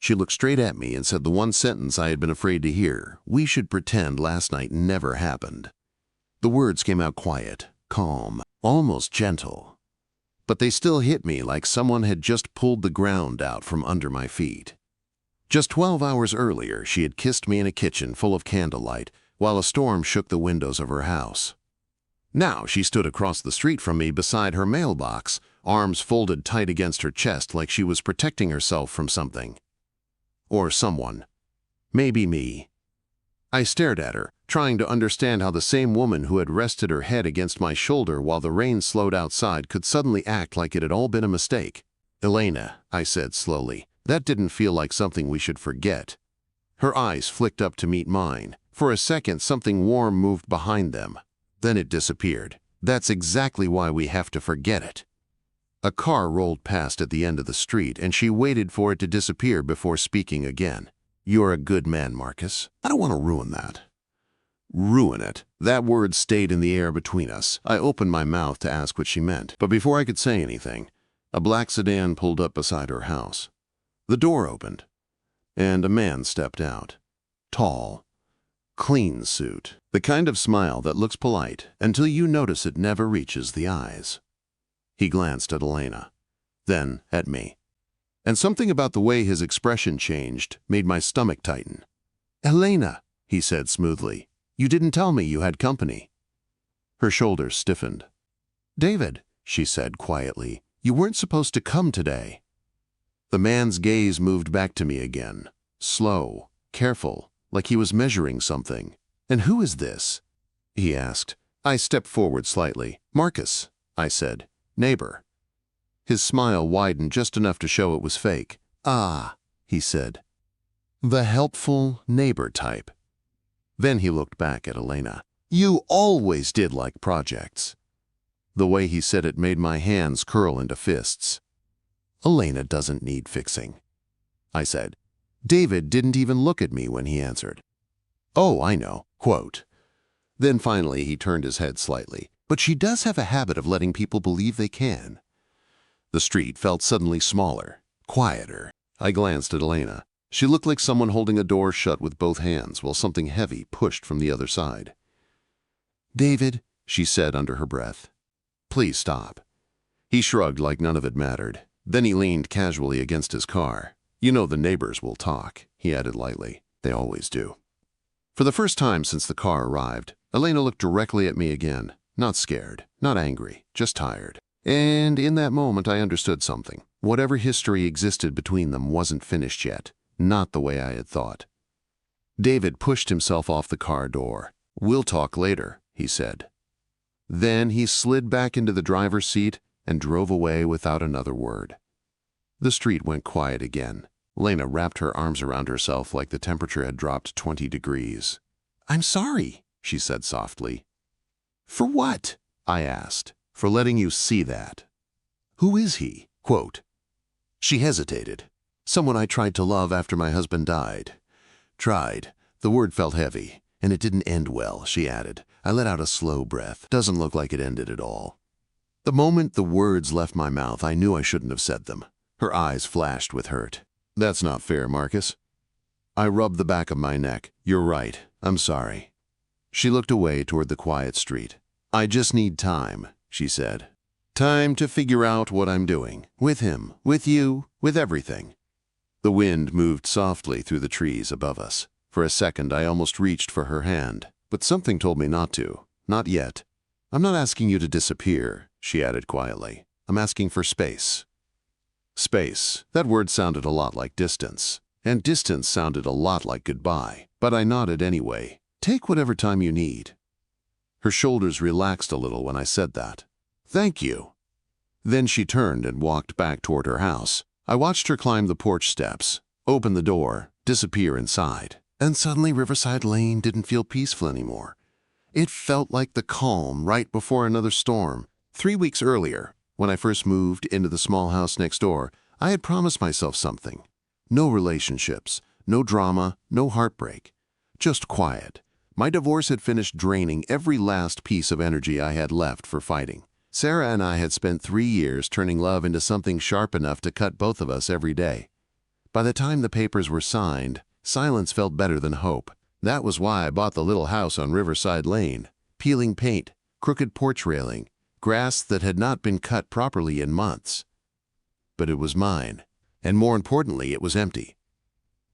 She looked straight at me and said the one sentence I had been afraid to hear: "We should pretend last night never happened." The words came out quiet, calm, almost gentle. But they still hit me like someone had just pulled the ground out from under my feet. Just 12 hours earlier, she had kissed me in a kitchen full of candlelight while a storm shook the windows of her house. Now she stood across the street from me beside her mailbox, arms folded tight against her chest like she was protecting herself from something. Or someone. Maybe me. I stared at her, trying to understand how the same woman who had rested her head against my shoulder while the rain slowed outside could suddenly act like it had all been a mistake. "Elena," I said slowly, "that didn't feel like something we should forget." Her eyes flicked up to meet mine. For a second, something warm moved behind them. Then it disappeared. "That's exactly why we have to forget it." A car rolled past at the end of the street, and she waited for it to disappear before speaking again. "You're a good man, Marcus. I don't want to ruin that." Ruin it. That word stayed in the air between us. I opened my mouth to ask what she meant, but before I could say anything, a black sedan pulled up beside her house. The door opened, and a man stepped out. Tall, clean suit. The kind of smile that looks polite until you notice it never reaches the eyes. He glanced at Elena, then at me. And something about the way his expression changed made my stomach tighten. "Elena," he said smoothly, "you didn't tell me you had company." Her shoulders stiffened. "David," she said quietly, "you weren't supposed to come today." The man's gaze moved back to me again, slow, careful, like he was measuring something. "And who is this?" he asked. I stepped forward slightly. "Marcus," I said. "Neighbor." His smile widened just enough to show it was fake. "Ah," he said. "The helpful neighbor type." Then he looked back at Elena. "You always did like projects." The way he said it made my hands curl into fists. "Elena doesn't need fixing," I said. David didn't even look at me when he answered. "Oh, I know." Quote. Then finally he turned his head slightly. "But she does have a habit of letting people believe they can." The street felt suddenly smaller, quieter. I glanced at Elena. She looked like someone holding a door shut with both hands while something heavy pushed from the other side. "David," she said under her breath, "please stop." He shrugged like none of it mattered. Then he leaned casually against his car. "You know the neighbors will talk," he added lightly. "They always do." For the first time since the car arrived, Elena looked directly at me again. Not scared, not angry, just tired. And in that moment I understood something. Whatever history existed between them wasn't finished yet. Not the way I had thought. David pushed himself off the car door. "We'll talk later," he said. Then he slid back into the driver's seat and drove away without another word. The street went quiet again. Elena wrapped her arms around herself like the temperature had dropped 20 degrees. "I'm sorry," she said softly. "For what?" I asked. "For letting you see that." "Who is he?" Quote. She hesitated. "Someone I tried to love after my husband died." Tried. The word felt heavy, and it didn't end well, she added. I let out a slow breath. Doesn't look like it ended at all. The moment the words left my mouth, I knew I shouldn't have said them. Her eyes flashed with hurt. "That's not fair, Marcus." I rubbed the back of my neck. "You're right. I'm sorry." She looked away toward the quiet street. "I just need time," she said. "Time to figure out what I'm doing. With him, with you, with everything." The wind moved softly through the trees above us. For a second, I almost reached for her hand, but something told me not to. "Not yet." "I'm not asking you to disappear," she added quietly. "I'm asking for space." Space. That word sounded a lot like distance. And distance sounded a lot like goodbye. But I nodded anyway. "Take whatever time you need." Her shoulders relaxed a little when I said that. "Thank you." Then she turned and walked back toward her house. I watched her climb the porch steps, open the door, disappear inside. And suddenly Riverside Lane didn't feel peaceful anymore. It felt like the calm right before another storm. 3 weeks earlier, when I first moved into the small house next door, I had promised myself something. No relationships, no drama, no heartbreak. Just quiet. My divorce had finished draining every last piece of energy I had left for fighting. Sarah and I had spent 3 years turning love into something sharp enough to cut both of us every day. By the time the papers were signed, silence felt better than hope. That was why I bought the little house on Riverside Lane. Peeling paint, crooked porch railing, grass that had not been cut properly in months. But it was mine, and more importantly, it was empty.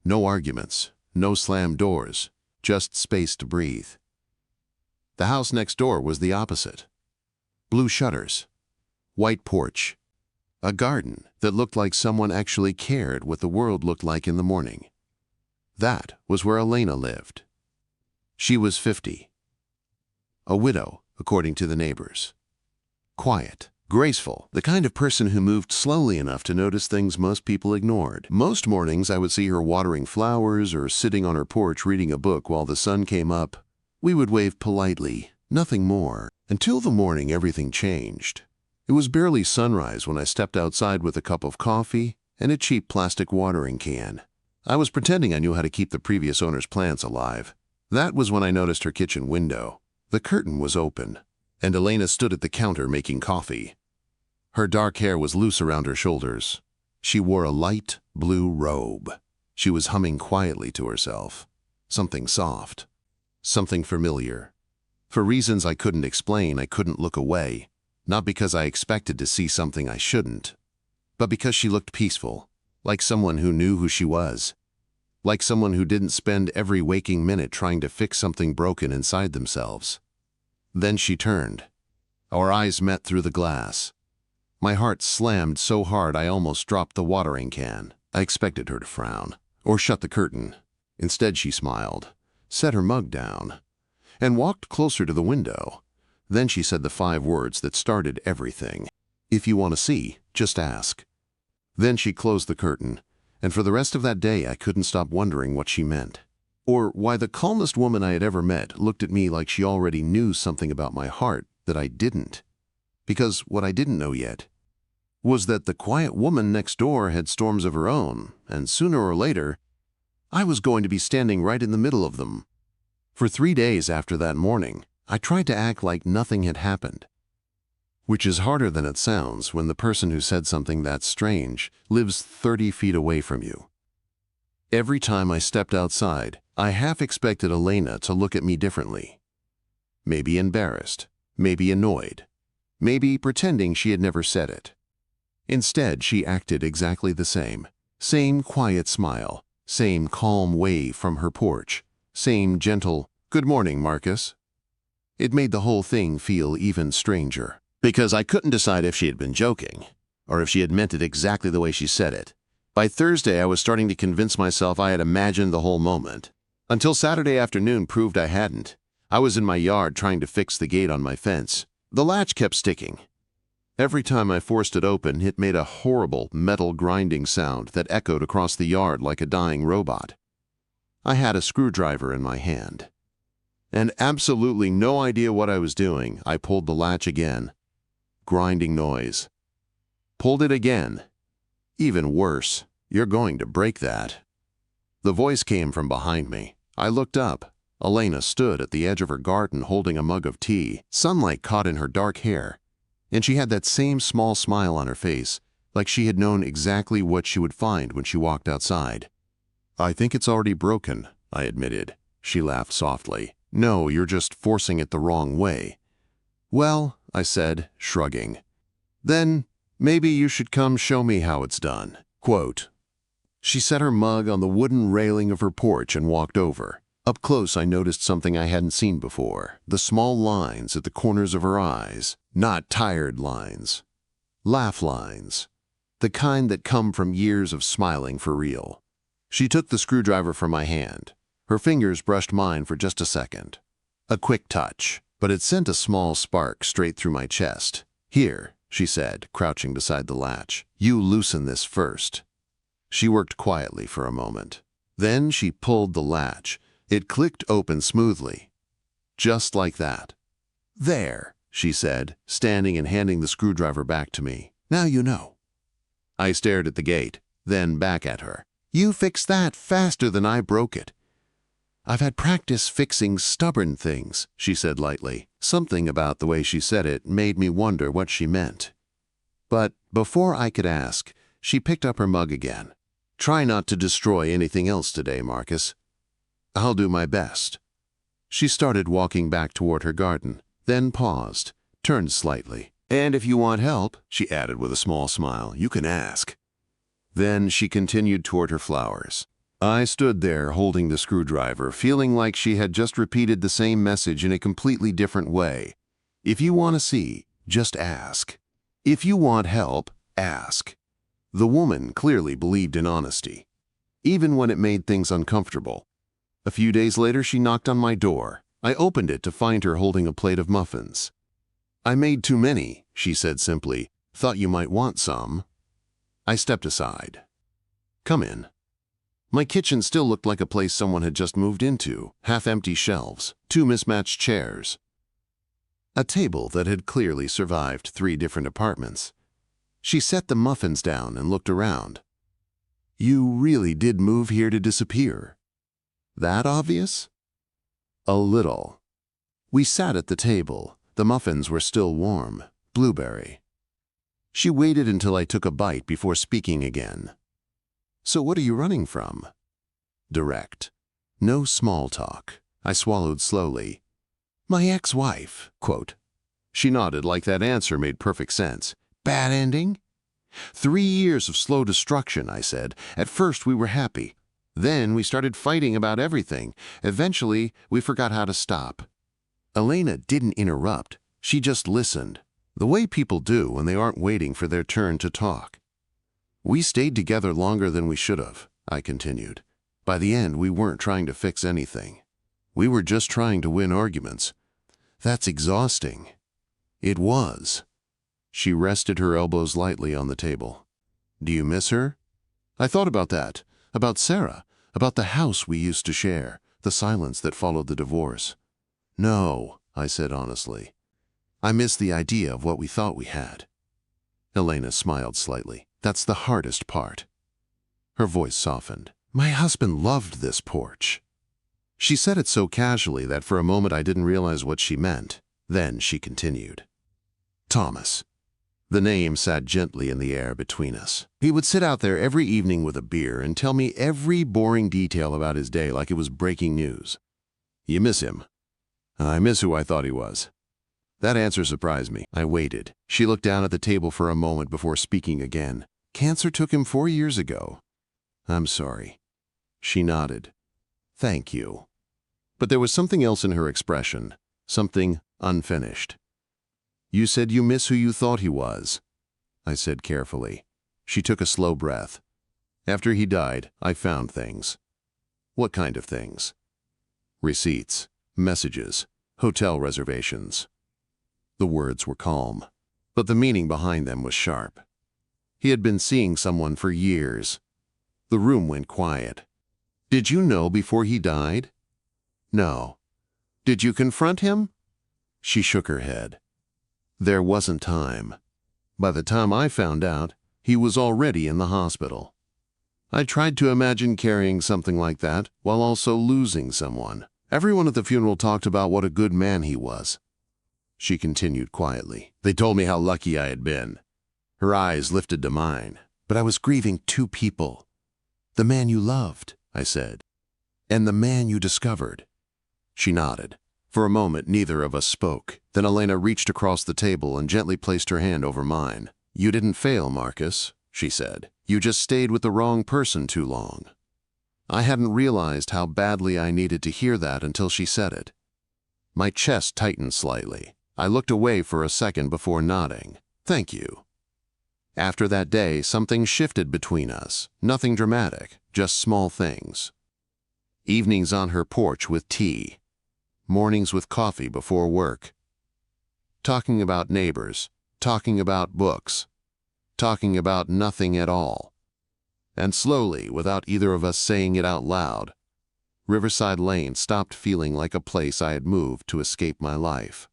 No arguments, no slammed doors, just space to breathe. The house next door was the opposite. Blue shutters, white porch, a garden that looked like someone actually cared what the world looked like in the morning. That was where Elena lived. She was 50. A widow, according to the neighbors. Quiet, graceful, the kind of person who moved slowly enough to notice things most people ignored. Most mornings I would see her watering flowers or sitting on her porch reading a book while the sun came up. We would wave politely, nothing more, until the morning everything changed. It was barely sunrise when I stepped outside with a cup of coffee and a cheap plastic watering can. I was pretending I knew how to keep the previous owner's plants alive. That was when I noticed her kitchen window. The curtain was open, and Elena stood at the counter making coffee. Her dark hair was loose around her shoulders. She wore a light blue robe. She was humming quietly to herself. Something soft. Something familiar. For reasons I couldn't explain, I couldn't look away. Not because I expected to see something I shouldn't, but because she looked peaceful, like someone who knew who she was, like someone who didn't spend every waking minute trying to fix something broken inside themselves. Then she turned. Our eyes met through the glass. My heart slammed so hard I almost dropped the watering can. I expected her to frown, or shut the curtain. Instead she smiled, set her mug down, and walked closer to the window. Then she said the 5 words that started everything. If you want to see, just ask. Then she closed the curtain, and for the rest of that day I couldn't stop wondering what she meant. Or why the calmest woman I had ever met looked at me like she already knew something about my heart that I didn't. Because what I didn't know yet was that the quiet woman next door had storms of her own, and sooner or later, I was going to be standing right in the middle of them. For 3 days after that morning, I tried to act like nothing had happened, which is harder than it sounds when the person who said something that strange lives 30 feet away from you. Every time I stepped outside, I half expected Elena to look at me differently. Maybe embarrassed, maybe annoyed, maybe pretending she had never said it. Instead, she acted exactly the same. Same quiet smile, same calm wave from her porch, same gentle, "Good morning, Marcus." It made the whole thing feel even stranger, because I couldn't decide if she had been joking, or if she had meant it exactly the way she said it. By Thursday, I was starting to convince myself I had imagined the whole moment, until Saturday afternoon proved I hadn't. I was in my yard trying to fix the gate on my fence. The latch kept sticking. Every time I forced it open, it made a horrible metal grinding sound that echoed across the yard like a dying robot. I had a screwdriver in my hand, and absolutely no idea what I was doing. I pulled the latch again. Grinding noise. Pulled it again. Even worse. "You're going to break that." The voice came from behind me. I looked up. Elena stood at the edge of her garden holding a mug of tea. Sunlight caught in her dark hair, and she had that same small smile on her face, like she had known exactly what she would find when she walked outside. "I think it's already broken," I admitted. She laughed softly. "No, you're just forcing it the wrong way." "Well," I said, shrugging, "then maybe you should come show me how it's done." Quote. She set her mug on the wooden railing of her porch and walked over. Up close, I noticed something I hadn't seen before. The small lines at the corners of her eyes. Not tired lines. Laugh lines. The kind that come from years of smiling for real. She took the screwdriver from my hand. Her fingers brushed mine for just a second. A quick touch, but it sent a small spark straight through my chest. "Here," she said, crouching beside the latch. "You loosen this first." She worked quietly for a moment. Then she pulled the latch. It clicked open smoothly. Just like that. "There," she said, standing and handing the screwdriver back to me. "Now you know." I stared at the gate, then back at her. "You fixed that faster than I broke it." "I've had practice fixing stubborn things," she said lightly. Something about the way she said it made me wonder what she meant. But before I could ask, she picked up her mug again. Try not to destroy anything else today, Marcus. I'll do my best. She started walking back toward her garden, then paused, turned slightly. And if you want help, she added with a small smile, you can ask. Then she continued toward her flowers. I stood there holding the screwdriver, feeling like she had just repeated the same message in a completely different way. If you want to see, just ask. If you want help, ask. The woman clearly believed in honesty, even when it made things uncomfortable. A few days later, she knocked on my door. I opened it to find her holding a plate of muffins. I made too many, she said simply. Thought you might want some. I stepped aside. Come in. My kitchen still looked like a place someone had just moved into. Half-empty shelves, 2 mismatched chairs. A table that had clearly survived 3 different apartments. She set the muffins down and looked around. You really did move here to disappear. That obvious? A little. We sat at the table. The muffins were still warm, blueberry. She waited until I took a bite before speaking again. So what are you running from? Direct. No small talk. I swallowed slowly. My ex-wife, quote. She nodded like that answer made perfect sense. Bad ending? 3 years of slow destruction, I said. At first we were happy. Then we started fighting about everything. Eventually, we forgot how to stop. Elena didn't interrupt. She just listened, the way people do when they aren't waiting for their turn to talk. We stayed together longer than we should have, I continued. By the end, we weren't trying to fix anything. We were just trying to win arguments. That's exhausting. It was. She rested her elbows lightly on the table. Do you miss her? I thought about that, about Sarah, about the house we used to share, the silence that followed the divorce. No, I said honestly. I miss the idea of what we thought we had. Elena smiled slightly. That's the hardest part. Her voice softened. My husband loved this porch. She said it so casually that for a moment I didn't realize what she meant. Then she continued. Thomas. The name sat gently in the air between us. He would sit out there every evening with a beer and tell me every boring detail about his day like it was breaking news. You miss him? I miss who I thought he was. That answer surprised me. I waited. She looked down at the table for a moment before speaking again. Cancer took him 4 years ago. I'm sorry. She nodded. Thank you. But there was something else in her expression, something unfinished. You said you miss who you thought he was, I said carefully. She took a slow breath. After he died, I found things. What kind of things? Receipts, messages, hotel reservations. The words were calm, but the meaning behind them was sharp. He had been seeing someone for years. The room went quiet. Did you know before he died? No. Did you confront him? She shook her head. There wasn't time. By the time I found out, he was already in the hospital. I tried to imagine carrying something like that while also losing someone. Everyone at the funeral talked about what a good man he was. She continued quietly. They told me how lucky I had been. Her eyes lifted to mine. But I was grieving 2 people. The man you loved, I said, and the man you discovered. She nodded. For a moment, neither of us spoke. Then Elena reached across the table and gently placed her hand over mine. You didn't fail, Marcus, she said. You just stayed with the wrong person too long. I hadn't realized how badly I needed to hear that until she said it. My chest tightened slightly. I looked away for a second before nodding. Thank you. After that day, something shifted between us. Nothing dramatic, just small things. Evenings on her porch with tea. Mornings with coffee before work. Talking about neighbors. Talking about books. Talking about nothing at all. And slowly, without either of us saying it out loud, Riverside Lane stopped feeling like a place I had moved to escape my life.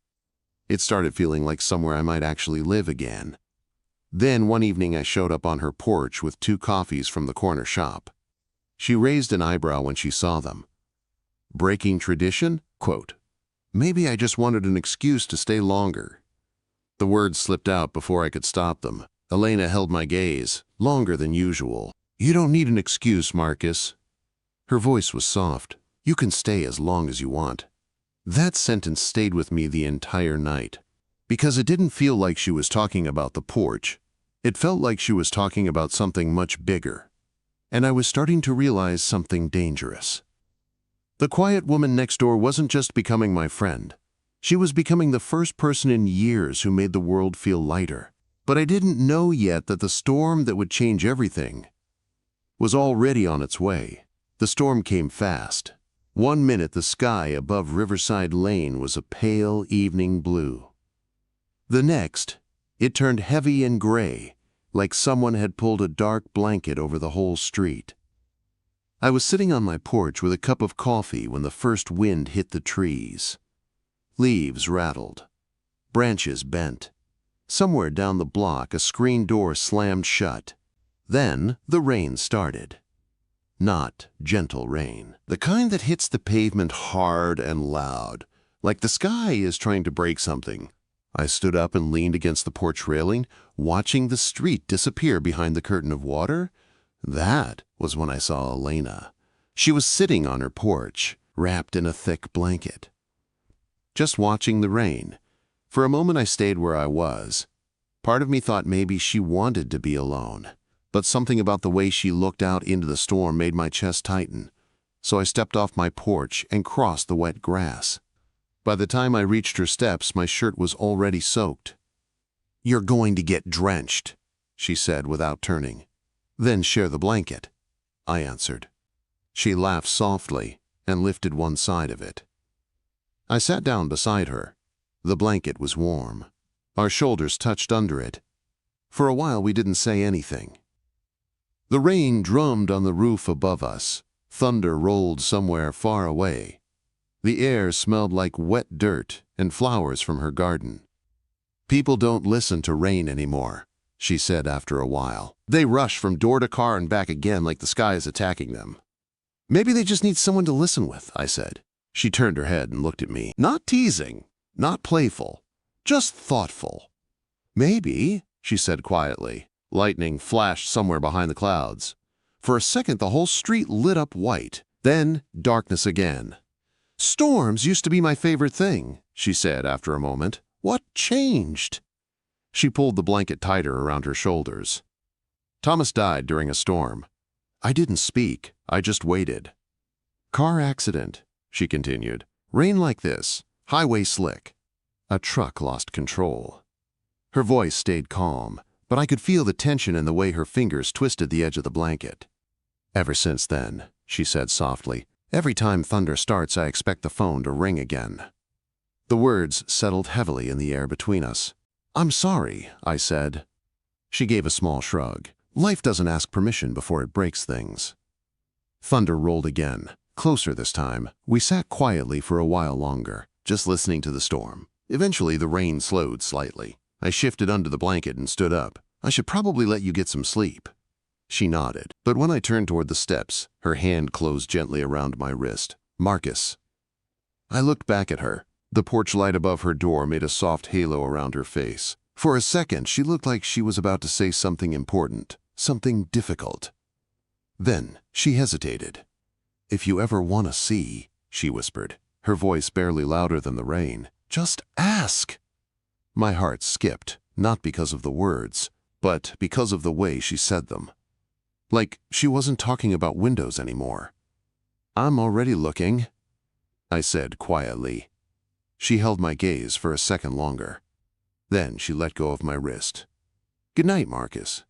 It started feeling like somewhere I might actually live again. Then one evening I showed up on her porch with 2 coffees from the corner shop. She raised an eyebrow when she saw them. Breaking tradition? Quote, maybe I just wanted an excuse to stay longer. The words slipped out before I could stop them. Elena held my gaze, longer than usual. You don't need an excuse, Marcus. Her voice was soft. You can stay as long as you want. That sentence stayed with me the entire night, because it didn't feel like she was talking about the porch. It felt like she was talking about something much bigger. And I was starting to realize something dangerous. The quiet woman next door wasn't just becoming my friend. She was becoming the first person in years who made the world feel lighter. But I didn't know yet that the storm that would change everything was already on its way. The storm came fast. 1 minute the sky above Riverside Lane was a pale evening blue. The next, it turned heavy and gray, like someone had pulled a dark blanket over the whole street. I was sitting on my porch with a cup of coffee when the first wind hit the trees. Leaves rattled. Branches bent. Somewhere down the block, a screen door slammed shut. Then the rain started. Not gentle rain. The kind that hits the pavement hard and loud, like the sky is trying to break something. I stood up and leaned against the porch railing, watching the street disappear behind the curtain of water. That was when I saw Elena. She was sitting on her porch, wrapped in a thick blanket, just watching the rain. For a moment I stayed where I was. Part of me thought maybe she wanted to be alone, but something about the way she looked out into the storm made my chest tighten. So I stepped off my porch and crossed the wet grass. By the time I reached her steps, my shirt was already soaked. "You're going to get drenched," she said without turning. "Then share the blanket," I answered. She laughed softly and lifted one side of it. I sat down beside her. The blanket was warm. Our shoulders touched under it. For a while we didn't say anything. The rain drummed on the roof above us. Thunder rolled somewhere far away. The air smelled like wet dirt and flowers from her garden. "People don't listen to rain anymore," she said after a while. "They rush from door to car and back again like the sky is attacking them." "Maybe they just need someone to listen with," I said. She turned her head and looked at me. Not teasing, not playful, just thoughtful. "Maybe," she said quietly. Lightning flashed somewhere behind the clouds. For a second the whole street lit up white, then darkness again. "Storms used to be my favorite thing," she said after a moment. "What changed?" She pulled the blanket tighter around her shoulders. "Thomas died during a storm." I didn't speak, I just waited. "Car accident," she continued. "Rain like this, highway slick. A truck lost control." Her voice stayed calm, but I could feel the tension in the way her fingers twisted the edge of the blanket. "Ever since then," she said softly, "every time thunder starts, I expect the phone to ring again." The words settled heavily in the air between us. "I'm sorry," I said. She gave a small shrug. "Life doesn't ask permission before it breaks things." Thunder rolled again, closer this time. We sat quietly for a while longer, just listening to the storm. Eventually the rain slowed slightly. I shifted under the blanket and stood up. "I should probably let you get some sleep." She nodded, but when I turned toward the steps, her hand closed gently around my wrist. "Marcus." I looked back at her. The porch light above her door made a soft halo around her face. For a second, she looked like she was about to say something important, something difficult. Then she hesitated. "If you ever want to see," she whispered, her voice barely louder than the rain, "just ask." My heart skipped, not because of the words, but because of the way she said them. Like she wasn't talking about windows anymore. "I'm already looking," I said quietly. She held my gaze for a second longer. Then she let go of my wrist. "Good night, Marcus."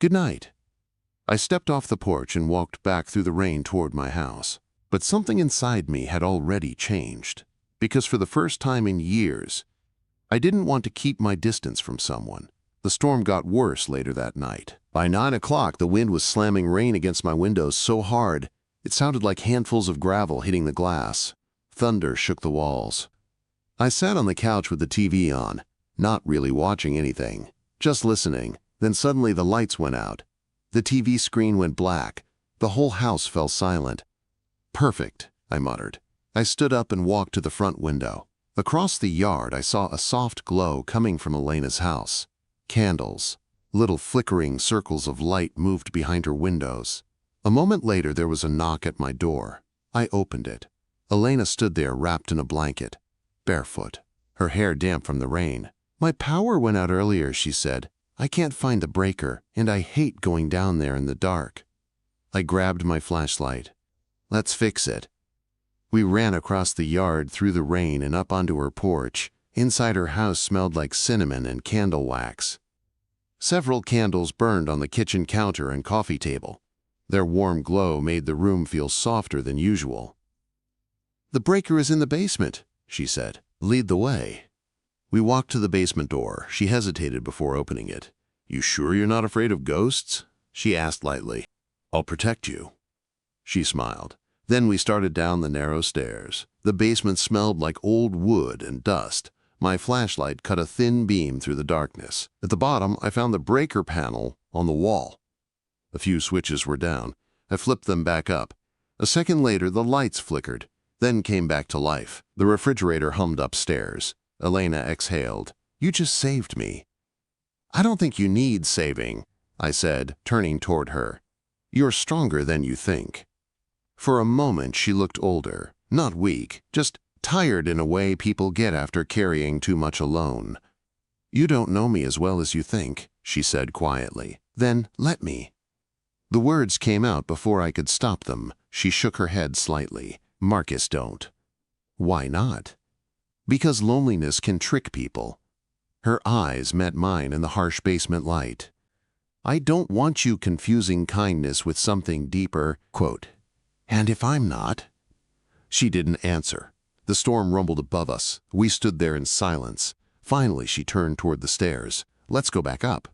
"Good night." I stepped off the porch and walked back through the rain toward my house. But something inside me had already changed, because for the first time in years, I didn't want to keep my distance from someone. The storm got worse later that night. By 9 o'clock, the wind was slamming rain against my windows so hard, it sounded like handfuls of gravel hitting the glass. Thunder shook the walls. I sat on the couch with the TV on, not really watching anything, just listening. Then suddenly the lights went out. The TV screen went black. The whole house fell silent. "Perfect," I muttered. I stood up and walked to the front window. Across the yard, I saw a soft glow coming from Elena's house. Candles, Little flickering circles of light moved behind her windows. A moment later, there was a knock at my door. I opened it. Elena stood there wrapped in a blanket, barefoot, her hair damp from the rain. "My power went out earlier," she said. "I can't find the breaker, and I hate going down there in the dark." I grabbed my flashlight. "Let's fix it." We ran across the yard, through the rain, and up onto her porch. Inside, her house smelled like cinnamon and candle wax. Several candles burned on the kitchen counter and coffee table. Their warm glow made the room feel softer than usual. "The breaker is in the basement," she said. "Lead the way." We walked to the basement door. She hesitated before opening it. "You sure you're not afraid of ghosts?" she asked lightly. "I'll protect you." She smiled. Then we started down the narrow stairs. The basement smelled like old wood and dust. My flashlight cut a thin beam through the darkness. At the bottom, I found the breaker panel on the wall. A few switches were down. I flipped them back up. A second later, the lights flickered, then came back to life. The refrigerator hummed upstairs. Elena exhaled. "You just saved me." "I don't think you need saving," I said, turning toward her. "You're stronger than you think." For a moment, she looked older, not weak, just tired in a way people get after carrying too much alone. "You don't know me as well as you think," she said quietly. "Then let me." The words came out before I could stop them. She shook her head slightly. "Marcus, don't." "Why not?" "Because loneliness can trick people." Her eyes met mine in the harsh basement light. "I don't want you confusing kindness with something deeper." Quote, "And if I'm not?" She didn't answer. The storm rumbled above us. We stood there in silence. Finally, she turned toward the stairs. "Let's go back up."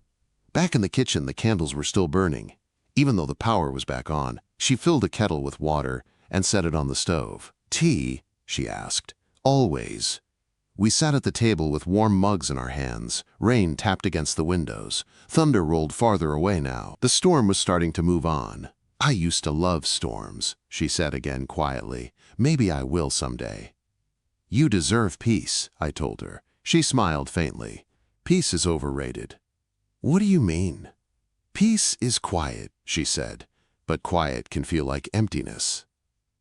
Back in the kitchen, the candles were still burning. Even though the power was back on, she filled a kettle with water and set it on the stove. "Tea?" she asked. "Always." We sat at the table with warm mugs in our hands. Rain tapped against the windows. Thunder rolled farther away now. The storm was starting to move on. "I used to love storms," she said again quietly. "Maybe I will someday." "You deserve peace," I told her. She smiled faintly. "Peace is overrated." "What do you mean?" "Peace is quiet," she said, "but quiet can feel like emptiness."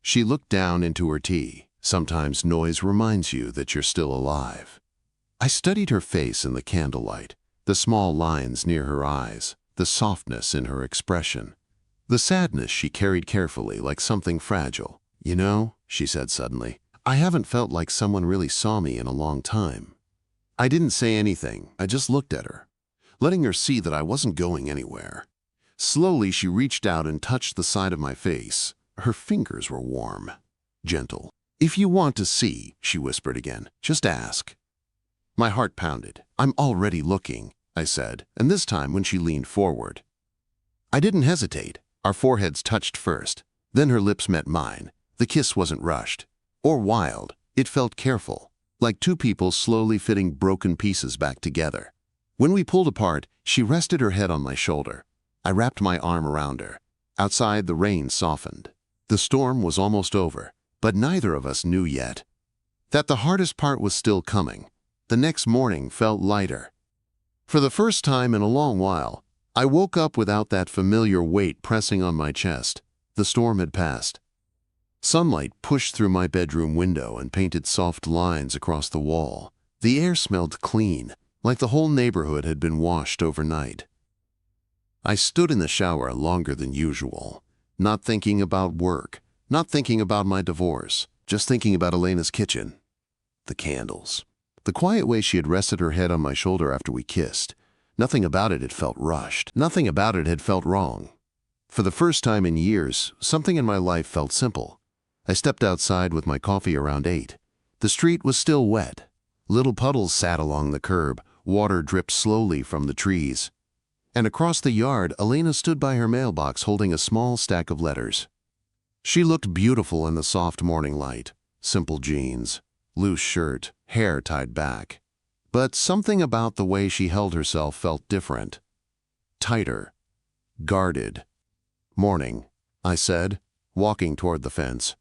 She looked down into her tea. "Sometimes noise reminds you that you're still alive." I studied her face in the candlelight, the small lines near her eyes, the softness in her expression. The sadness she carried carefully, like something fragile. "You know," she said suddenly, "I haven't felt like someone really saw me in a long time." I didn't say anything. I just looked at her, letting her see that I wasn't going anywhere. Slowly, she reached out and touched the side of my face. Her fingers were warm, gentle. "If you want to see," she whispered again, "just ask." My heart pounded. "I'm already looking," I said, and this time when she leaned forward. I didn't hesitate. Our foreheads touched first. Then her lips met mine. The kiss wasn't rushed or wild. It felt careful, like two people slowly fitting broken pieces back together. When we pulled apart, she rested her head on my shoulder. I wrapped my arm around her. Outside, the rain softened. The storm was almost over, but neither of us knew yet that the hardest part was still coming. The next morning felt lighter. For the first time in a long while, I woke up without that familiar weight pressing on my chest. The storm had passed. Sunlight pushed through my bedroom window and painted soft lines across the wall. The air smelled clean, like the whole neighborhood had been washed overnight. I stood in the shower longer than usual, not thinking about work, not thinking about my divorce, just thinking about Elena's kitchen. The candles. The quiet way she had rested her head on my shoulder after we kissed. Nothing about it had felt rushed. Nothing about it had felt wrong. For the first time in years, something in my life felt simple. I stepped outside with my coffee around 8. The street was still wet. Little puddles sat along the curb. Water dripped slowly from the trees. And across the yard, Elena stood by her mailbox holding a small stack of letters. She looked beautiful in the soft morning light. Simple jeans, loose shirt, hair tied back. But something about the way she held herself felt different. Tighter. Guarded. "Morning," I said, walking toward the fence.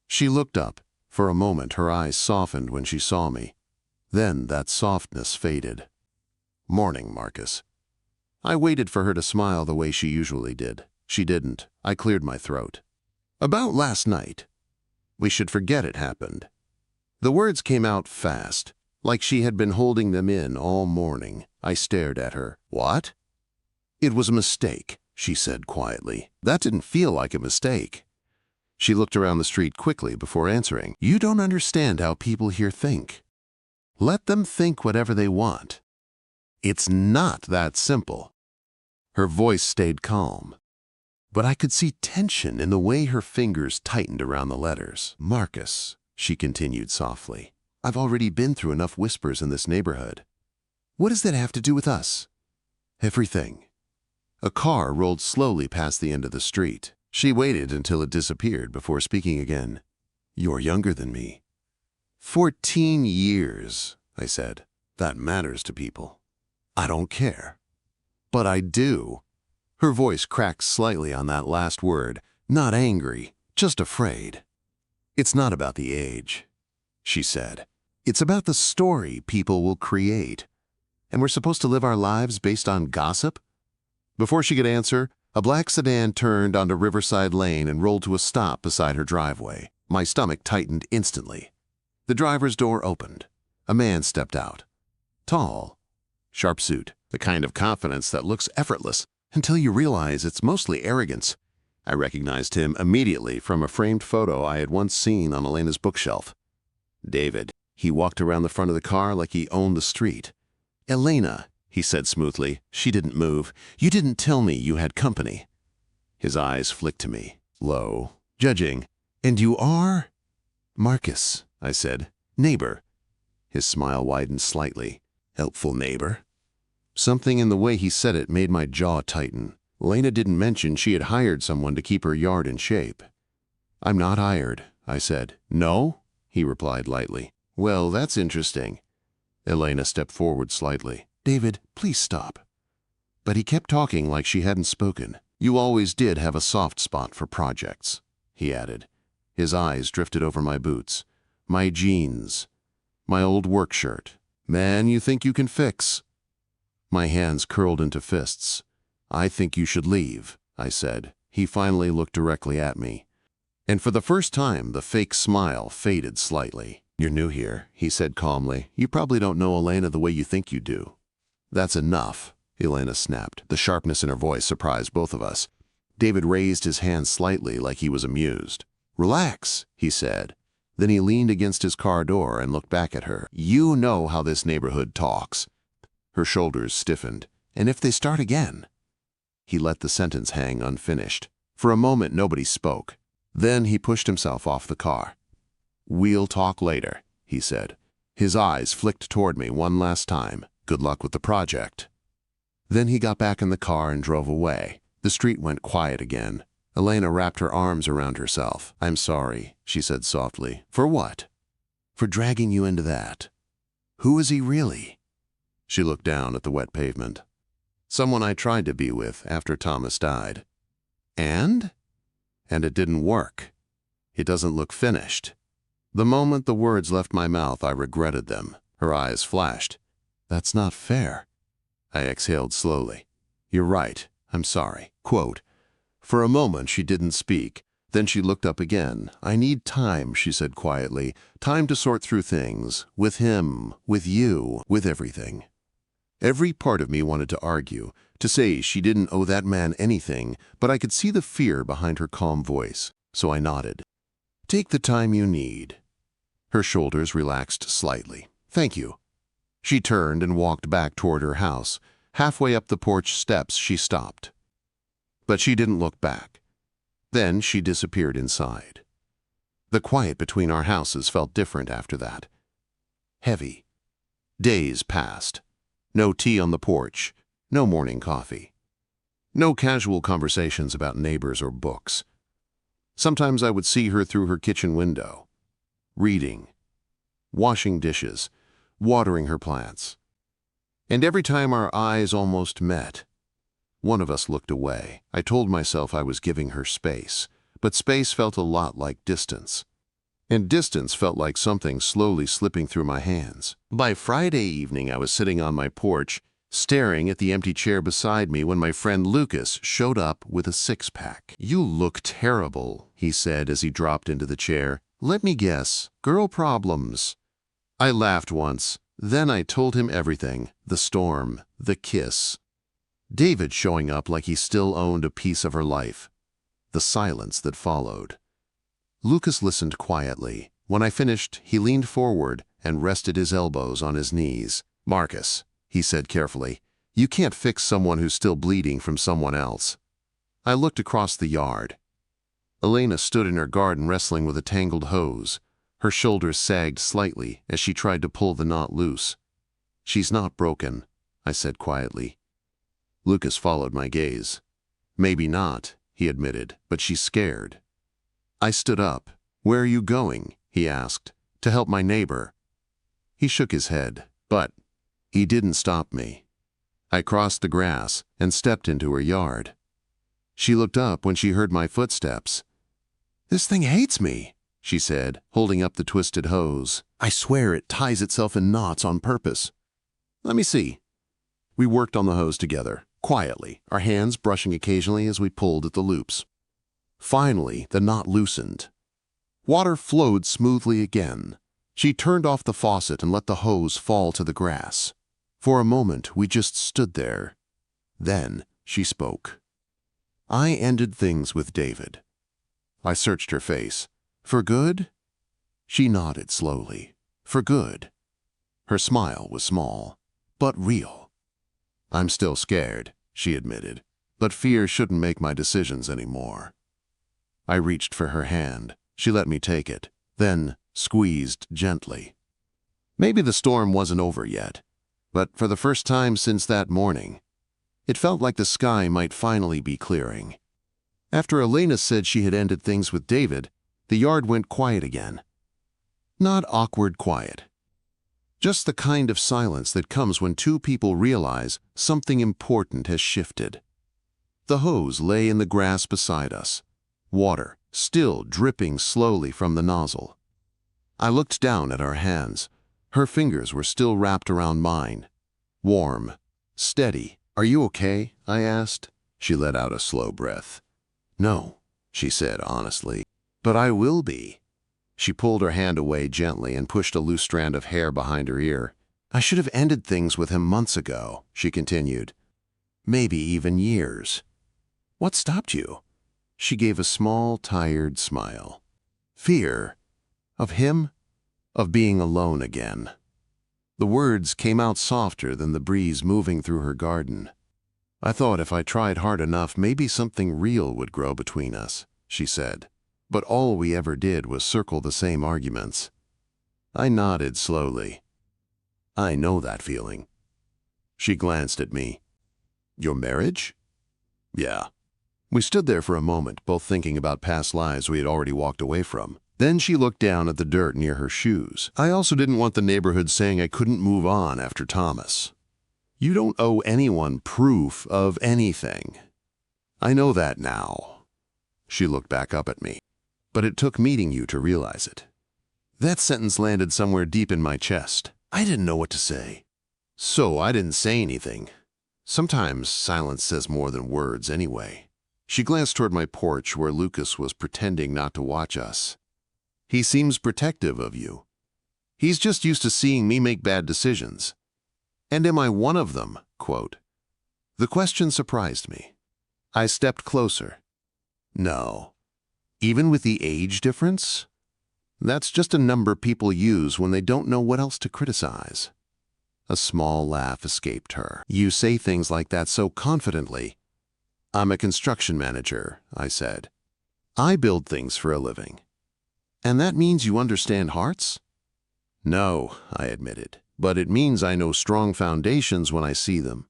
She looked up. For a moment, her eyes softened when she saw me. Then that softness faded. "Morning, Marcus." I waited for her to smile the way she usually did. She didn't. I cleared my throat. About last night. We should forget it happened. The words came out fast, like she had been holding them in all morning. I stared at her. What? It was a mistake, she said quietly. That didn't feel like a mistake. She looked around the street quickly before answering. You don't understand how people here think. Let them think whatever they want. It's not that simple. Her voice stayed calm, but I could see tension in the way her fingers tightened around the letters. Marcus, she continued softly, I've already been through enough whispers in this neighborhood. What does that have to do with us? Everything. A car rolled slowly past the end of the street. She waited until it disappeared before speaking again. You're younger than me. 14 years, I said. That matters to people. I don't care. But I do. Her voice cracked slightly on that last word, not angry, just afraid. It's not about the age, she said. It's about the story people will create. And we're supposed to live our lives based on gossip? Before she could answer, a black sedan turned onto Riverside Lane and rolled to a stop beside her driveway. My stomach tightened instantly. The driver's door opened. A man stepped out. Tall, sharp suit, the kind of confidence that looks effortless until you realize it's mostly arrogance. I recognized him immediately from a framed photo I had once seen on Elena's bookshelf. David. He walked around the front of the car like he owned the street. Elena, he said smoothly. She didn't move. You didn't tell me you had company. His eyes flicked to me, low, judging. And you are? Marcus, I said. Neighbor. His smile widened slightly. Helpful neighbor. Something in the way he said it made my jaw tighten. Elena didn't mention she had hired someone to keep her yard in shape. I'm not hired, I said. No? He replied lightly. Well, that's interesting. Elena stepped forward slightly. David, please stop. But he kept talking like she hadn't spoken. You always did have a soft spot for projects, he added. His eyes drifted over my boots, my jeans, my old work shirt. Man you think you can fix. My hands curled into fists. I think you should leave, I said. He finally looked directly at me. And for the first time, the fake smile faded slightly. You're new here, he said calmly. You probably don't know Elena the way you think you do. That's enough, Elena snapped. The sharpness in her voice surprised both of us. David raised his hand slightly like he was amused. Relax, he said. Then he leaned against his car door and looked back at her. You know how this neighborhood talks. Her shoulders stiffened. And if they start again? He let the sentence hang unfinished. For a moment, nobody spoke. Then he pushed himself off the car. We'll talk later, he said. His eyes flicked toward me one last time. Good luck with the project. Then he got back in the car and drove away. The street went quiet again. Elena wrapped her arms around herself. I'm sorry, she said softly. For what? For dragging you into that. Who is he really? She looked down at the wet pavement. Someone I tried to be with after Thomas died. And? And it didn't work. It doesn't look finished. The moment the words left my mouth, I regretted them. Her eyes flashed. That's not fair. I exhaled slowly. You're right. I'm sorry. Quote, for a moment she didn't speak. Then she looked up again. I need time, she said quietly. Time to sort through things. With him, with you, with everything. Every part of me wanted to argue, to say she didn't owe that man anything, but I could see the fear behind her calm voice, so I nodded. Take the time you need. Her shoulders relaxed slightly. Thank you. She turned and walked back toward her house. Halfway up the porch steps, she stopped. But she didn't look back. Then she disappeared inside. The quiet between our houses felt different after that. Heavy. Days passed. No tea on the porch. No morning coffee. No casual conversations about neighbors or books. Sometimes I would see her through her kitchen window, reading, washing dishes, watering her plants. And every time our eyes almost met, one of us looked away. I told myself I was giving her space, but space felt a lot like distance. And distance felt like something slowly slipping through my hands. By Friday evening, I was sitting on my porch, staring at the empty chair beside me when my friend Lucas showed up with a six-pack. "You look terrible," he said as he dropped into the chair. "Let me guess, girl problems." I laughed once. Then I told him everything, the storm, the kiss, David showing up like he still owned a piece of her life, the silence that followed. Lucas listened quietly. When I finished, he leaned forward and rested his elbows on his knees. "Marcus," he said carefully, "you can't fix someone who's still bleeding from someone else." I looked across the yard. Elena stood in her garden wrestling with a tangled hose. Her shoulders sagged slightly as she tried to pull the knot loose. "She's not broken," I said quietly. Lucas followed my gaze. "Maybe not," he admitted, "but she's scared." I stood up. "Where are you going?" he asked. "To help my neighbor." He shook his head, but he didn't stop me. I crossed the grass and stepped into her yard. She looked up when she heard my footsteps. "This thing hates me," she said, holding up the twisted hose. "I swear it ties itself in knots on purpose." "Let me see." We worked on the hose together, quietly, our hands brushing occasionally as we pulled at the loops. Finally, the knot loosened. Water flowed smoothly again. She turned off the faucet and let the hose fall to the grass. For a moment, we just stood there. Then she spoke. "I ended things with David." I searched her face. "For good?" She nodded slowly. "For good." Her smile was small, but real. "I'm still scared," she admitted, "but fear shouldn't make my decisions anymore." I reached for her hand. She let me take it, then squeezed gently. Maybe the storm wasn't over yet, but for the first time since that morning, it felt like the sky might finally be clearing. After Elena said she had ended things with David, the yard went quiet again. Not awkward quiet. Just the kind of silence that comes when two people realize something important has shifted. The hose lay in the grass beside us, water still dripping slowly from the nozzle. I looked down at our hands. Her fingers were still wrapped around mine. Warm, steady. "Are you okay?" I asked. She let out a slow breath. "No," she said honestly, "but I will be." She pulled her hand away gently and pushed a loose strand of hair behind her ear. "I should have ended things with him months ago," she continued. "Maybe even years." "What stopped you?" She gave a small, tired smile. "Fear. Of him. Of being alone again." The words came out softer than the breeze moving through her garden. "I thought if I tried hard enough, maybe something real would grow between us," she said. "But all we ever did was circle the same arguments." I nodded slowly. "I know that feeling." She glanced at me. "Your marriage?" "Yeah." We stood there for a moment, both thinking about past lives we had already walked away from. Then she looked down at the dirt near her shoes. "I also didn't want the neighborhood saying I couldn't move on after Thomas. You don't owe anyone proof of anything. I know that now." She looked back up at me. "But it took meeting you to realize it." That sentence landed somewhere deep in my chest. I didn't know what to say. So I didn't say anything. Sometimes silence says more than words anyway. She glanced toward my porch where Lucas was pretending not to watch us. "He seems protective of you. He's just used to seeing me make bad decisions. And am I one of them?" Quote. The question surprised me. I stepped closer. "No. Even with the age difference? That's just a number people use when they don't know what else to criticize." A small laugh escaped her. "You say things like that so confidently." "I'm a construction manager," I said. "I build things for a living." "And that means you understand hearts?" "No," I admitted, "but it means I know strong foundations when I see them."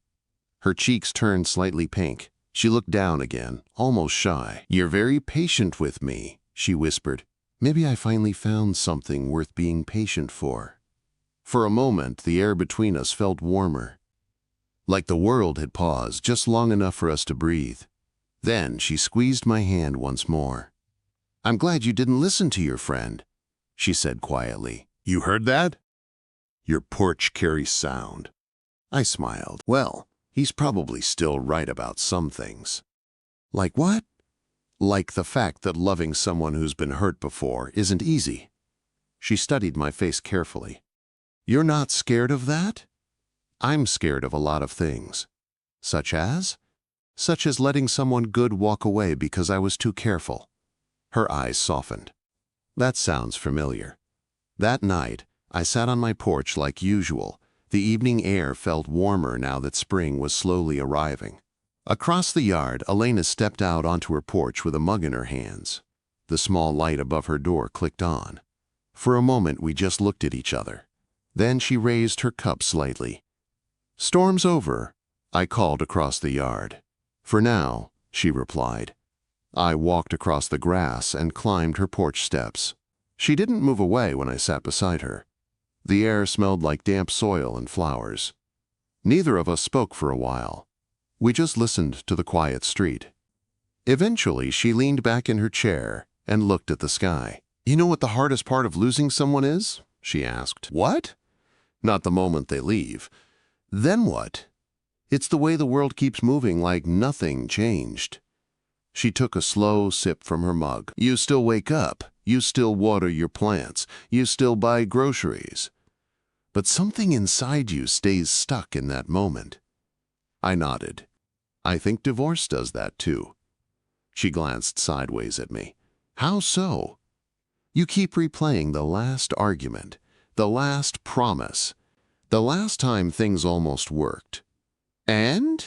Her cheeks turned slightly pink. She looked down again, almost shy. "You're very patient with me," she whispered. Maybe I finally found something worth being patient for. For a moment, the air between us felt warmer, like the world had paused just long enough for us to breathe. Then she squeezed my hand once more. "I'm glad you didn't listen to your friend," she said quietly. "You heard that? Your porch carries sound." I smiled. Well, he's probably still right about some things. Like what? Like the fact that loving someone who's been hurt before isn't easy. She studied my face carefully. You're not scared of that? I'm scared of a lot of things. Such as? Such as letting someone good walk away because I was too careful. Her eyes softened. That sounds familiar. That night, I sat on my porch like usual. The evening air felt warmer now that spring was slowly arriving. Across the yard, Elena stepped out onto her porch with a mug in her hands. The small light above her door clicked on. For a moment, we just looked at each other. Then she raised her cup slightly. "Storm's over," I called across the yard. "For now," she replied. I walked across the grass and climbed her porch steps. She didn't move away when I sat beside her. The air smelled like damp soil and flowers. Neither of us spoke for a while. We just listened to the quiet street. Eventually, she leaned back in her chair and looked at the sky. "You know what the hardest part of losing someone is?" she asked. "What?" "Not the moment they leave. Then what? It's the way the world keeps moving like nothing changed." She took a slow sip from her mug. "You still wake up. You still water your plants. You still buy groceries. But something inside you stays stuck in that moment." I nodded. "I think divorce does that too." She glanced sideways at me. "How so?" "You keep replaying the last argument, the last promise, the last time things almost worked. And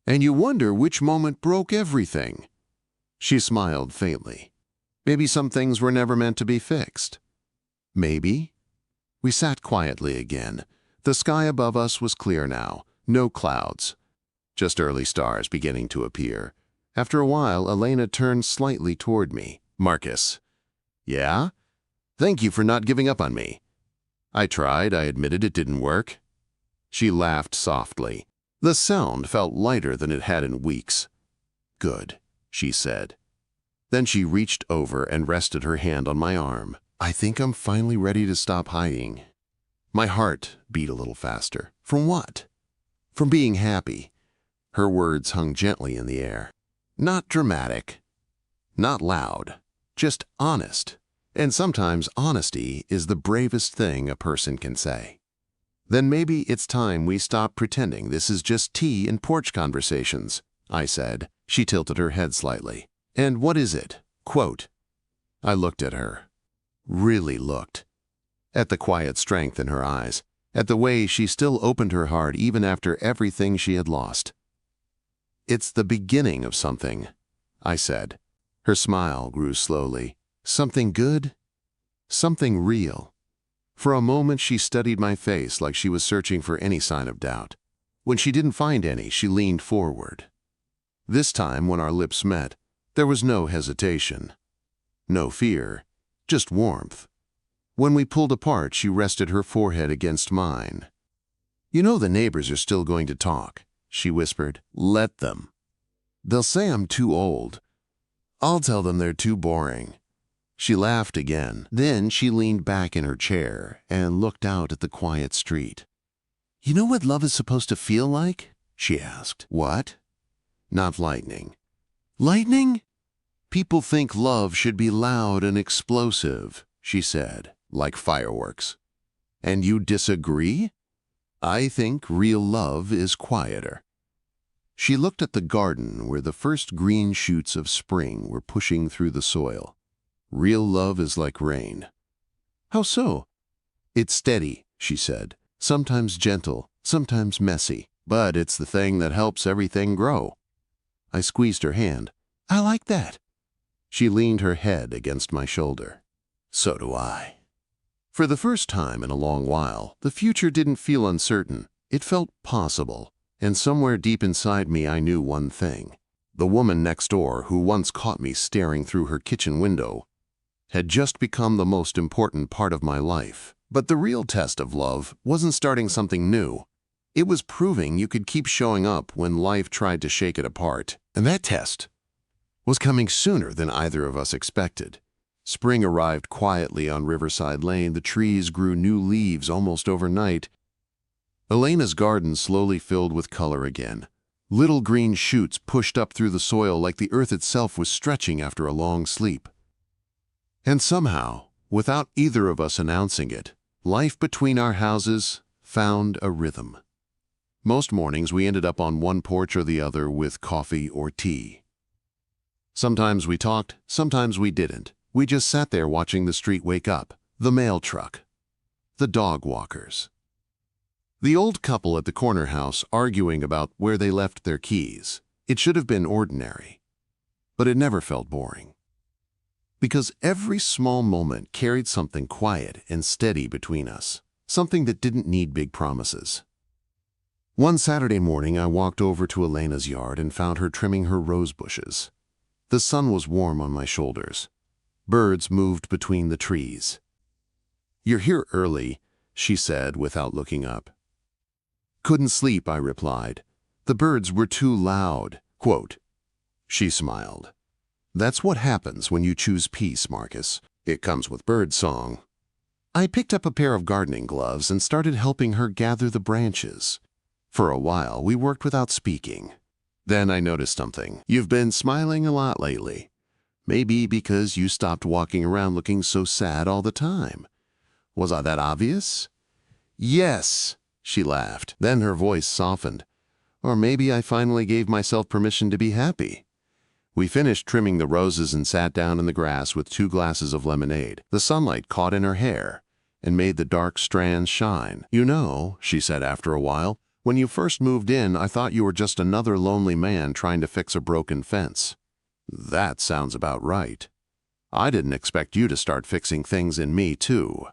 you wonder which moment broke everything." She smiled faintly. "Maybe some things were never meant to be fixed." "Maybe." We sat quietly again. The sky above us was clear now, no clouds, just early stars beginning to appear. After a while, Elena turned slightly toward me. "Marcus." "Yeah? Thank you for not giving up on me." "I tried. I admitted it didn't work." She laughed softly. The sound felt lighter than it had in weeks. "Good," she said. Then she reached over and rested her hand on my arm. "I think I'm finally ready to stop hiding." My heart beat a little faster. From what? From being happy. Her words hung gently in the air. Not dramatic. Not loud. Just honest. And sometimes honesty is the bravest thing a person can say. "Then maybe it's time we stop pretending this is just tea and porch conversations," I said. She tilted her head slightly. "And what is it?" Quote. I looked at her. Really looked. At the quiet strength in her eyes. At the way she still opened her heart even after everything she had lost. "It's the beginning of something," I said. Her smile grew slowly. "Something good? Something real." For a moment she studied my face like she was searching for any sign of doubt. When she didn't find any, she leaned forward. This time, when our lips met, there was no hesitation. No fear, just warmth. When we pulled apart, she rested her forehead against mine. "You know the neighbors are still going to talk," she whispered. "Let them. They'll say I'm too old. I'll tell them they're too boring." She laughed again. Then she leaned back in her chair and looked out at the quiet street. "You know what love is supposed to feel like?" she asked. "What?" "Not lightning." "Lightning?" "People think love should be loud and explosive," she said, "like fireworks." "And you disagree?" "I think real love is quieter." She looked at the garden where the first green shoots of spring were pushing through the soil. "Real love is like rain." "How so?" "It's steady," she said, "sometimes gentle, sometimes messy, but it's the thing that helps everything grow." I squeezed her hand. "I like that." She leaned her head against my shoulder. "So do I." For the first time in a long while, the future didn't feel uncertain. It felt possible. And somewhere deep inside me I knew one thing. The woman next door, who once caught me staring through her kitchen window, had just become the most important part of my life. But the real test of love wasn't starting something new. It was proving you could keep showing up when life tried to shake it apart. And that test was coming sooner than either of us expected. Spring arrived quietly on Riverside Lane. The trees grew new leaves almost overnight. Elena's garden slowly filled with color again. Little green shoots pushed up through the soil like the earth itself was stretching after a long sleep. And somehow, without either of us announcing it, life between our houses found a rhythm. Most mornings we ended up on one porch or the other with coffee or tea. Sometimes we talked, sometimes we didn't. We just sat there watching the street wake up, the mail truck, the dog walkers, the old couple at the corner house arguing about where they left their keys. It should have been ordinary, but it never felt boring. Because every small moment carried something quiet and steady between us, something that didn't need big promises. One Saturday morning, I walked over to Elena's yard and found her trimming her rose bushes. The sun was warm on my shoulders. Birds moved between the trees. "You're here early," she said without looking up. "Couldn't sleep," I replied. "The birds were too loud." Quote. She smiled. "That's what happens when you choose peace, Marcus. It comes with bird song." I picked up a pair of gardening gloves and started helping her gather the branches. For a while, we worked without speaking. Then I noticed something. "You've been smiling a lot lately. Maybe because you stopped walking around looking so sad all the time. Was I that obvious?" "Yes," she laughed. Then her voice softened. "Or maybe I finally gave myself permission to be happy." We finished trimming the roses and sat down in the grass with 2 glasses of lemonade. The sunlight caught in her hair and made the dark strands shine. "You know," she said after a while, "when you first moved in, I thought you were just another lonely man trying to fix a broken fence." "That sounds about right. I didn't expect you to start fixing things in me, too."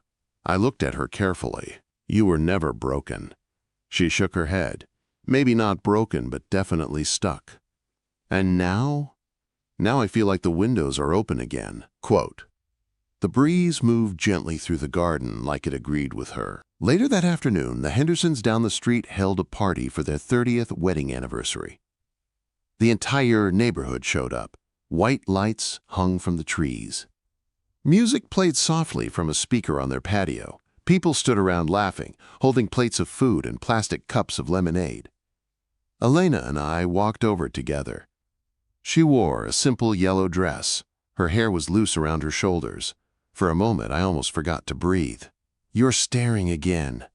I looked at her carefully. "You were never broken." She shook her head. "Maybe not broken, but definitely stuck. And now I feel like the windows are open again." Quote. The breeze moved gently through the garden like it agreed with her. Later that afternoon, the Hendersons down the street held a party for their 30th wedding anniversary. The entire neighborhood showed up. White lights hung from the trees. Music played softly from a speaker on their patio. People stood around laughing, holding plates of food and plastic cups of lemonade. Elena and I walked over together. She wore a simple yellow dress. Her hair was loose around her shoulders. For a moment, I almost forgot to breathe. "You're staring again,"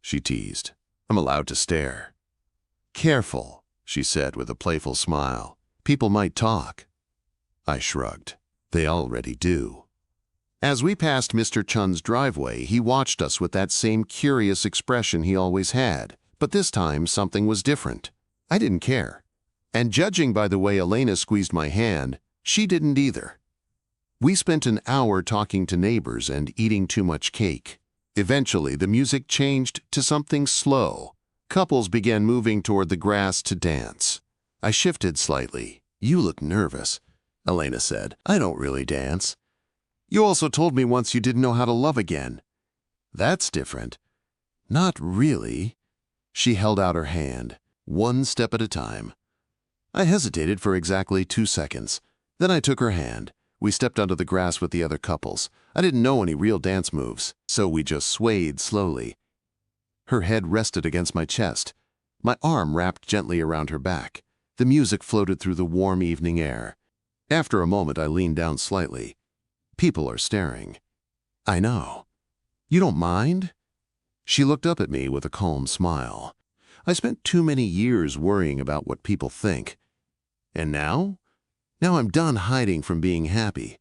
she teased. "I'm allowed to stare." "Careful," she said with a playful smile. "People might talk." I shrugged. "They already do." As we passed Mr. Chun's driveway, he watched us with that same curious expression he always had. But this time, something was different. I didn't care. And judging by the way Elena squeezed my hand, she didn't either. We spent an hour talking to neighbors and eating too much cake. Eventually, the music changed to something slow. Couples began moving toward the grass to dance. I shifted slightly. "You look nervous," Elena said. "I don't really dance." "You also told me once you didn't know how to love again." "That's different." "Not really." She held out her hand, one step at a time. I hesitated for exactly 2 seconds. Then I took her hand. We stepped onto the grass with the other couples. I didn't know any real dance moves, so we just swayed slowly. Her head rested against my chest. My arm wrapped gently around her back. The music floated through the warm evening air. After a moment, I leaned down slightly. "People are staring." "I know." "You don't mind?" She looked up at me with a calm smile. "I spent too many years worrying about what people think. And now? Now I'm done hiding from being happy."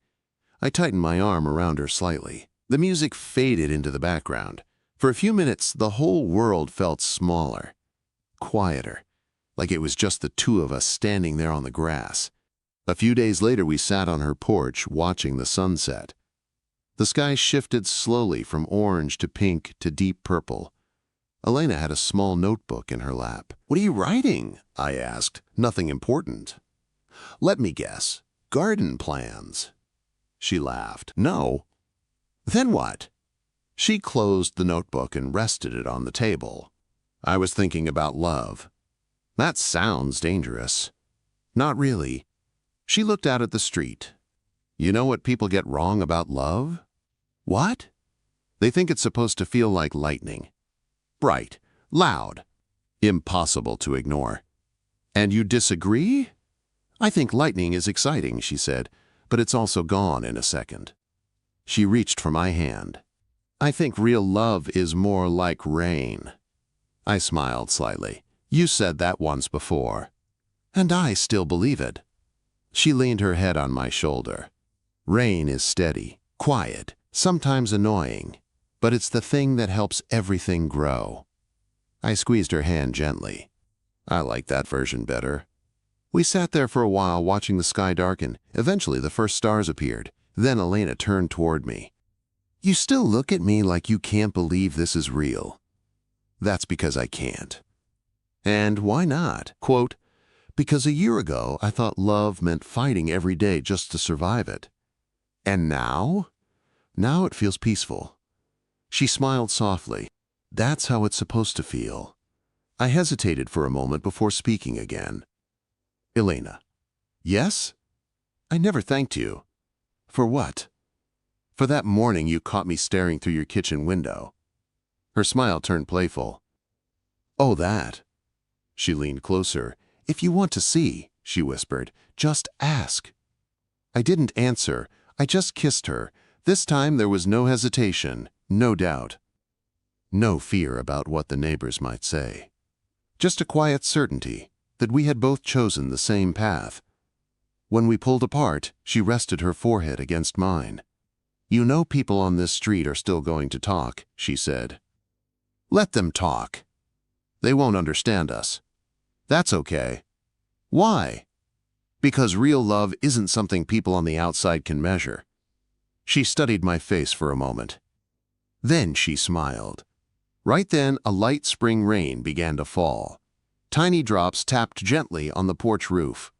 I tightened my arm around her slightly. The music faded into the background. For a few minutes, the whole world felt smaller, quieter, like it was just the 2 of us standing there on the grass. A few days later, we sat on her porch watching the sunset. The sky shifted slowly from orange to pink to deep purple. Elena had a small notebook in her lap. "What are you writing?" I asked. "Nothing important." "Let me guess. Garden plans." She laughed. "No." "Then what?" She closed the notebook and rested it on the table. "I was thinking about love." "That sounds dangerous." "Not really." She looked out at the street. "You know what people get wrong about love?" "What?" "They think it's supposed to feel like lightning. Bright, loud, impossible to ignore. "And you disagree?" "I think lightning is exciting," she said, "but it's also gone in a second." She reached for my hand. "I think real love is more like rain." I smiled slightly. "You said that once before." "And I still believe it." She leaned her head on my shoulder. "Rain is steady, quiet, sometimes annoying, but it's the thing that helps everything grow." I squeezed her hand gently. "I like that version better." We sat there for a while watching the sky darken. Eventually the first stars appeared. Then Elena turned toward me. "You still look at me like you can't believe this is real." "That's because I can't." "And why not?" Quote, "Because a year ago I thought love meant fighting every day just to survive it. And now? Now it feels peaceful." She smiled softly. "That's how it's supposed to feel." I hesitated for a moment before speaking again. "Elena." "Yes?" "I never thanked you." "For what?" "For that morning you caught me staring through your kitchen window." Her smile turned playful. "Oh, that." She leaned closer. "If you want to see," she whispered, "just ask." I didn't answer. I just kissed her. This time there was no hesitation, no doubt. No fear about what the neighbors might say. Just a quiet certainty that we had both chosen the same path. When we pulled apart, she rested her forehead against mine. "You know people on this street are still going to talk," she said. "Let them talk. They won't understand us. That's okay." "Why?" "Because real love isn't something people on the outside can measure." She studied my face for a moment. Then she smiled. Right then, a light spring rain began to fall. Tiny drops tapped gently on the porch roof.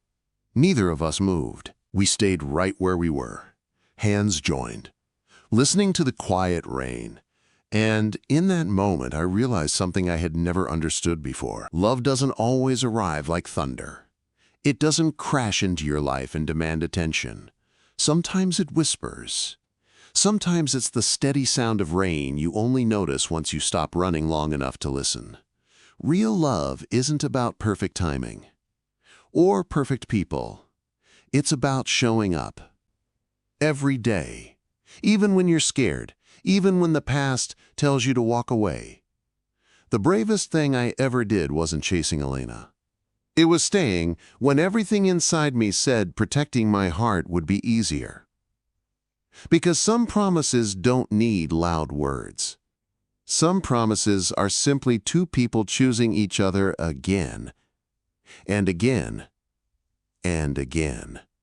Neither of us moved. We stayed right where we were, hands joined, listening to the quiet rain. And in that moment, I realized something I had never understood before. Love doesn't always arrive like thunder. It doesn't crash into your life and demand attention. Sometimes it whispers. Sometimes it's the steady sound of rain you only notice once you stop running long enough to listen. Real love isn't about perfect timing or perfect people. It's about showing up every day, even when you're scared, even when the past tells you to walk away. The bravest thing I ever did wasn't chasing Elena. It was staying when everything inside me said protecting my heart would be easier. Because some promises don't need loud words. Some promises are simply two people choosing each other again, and again, and again.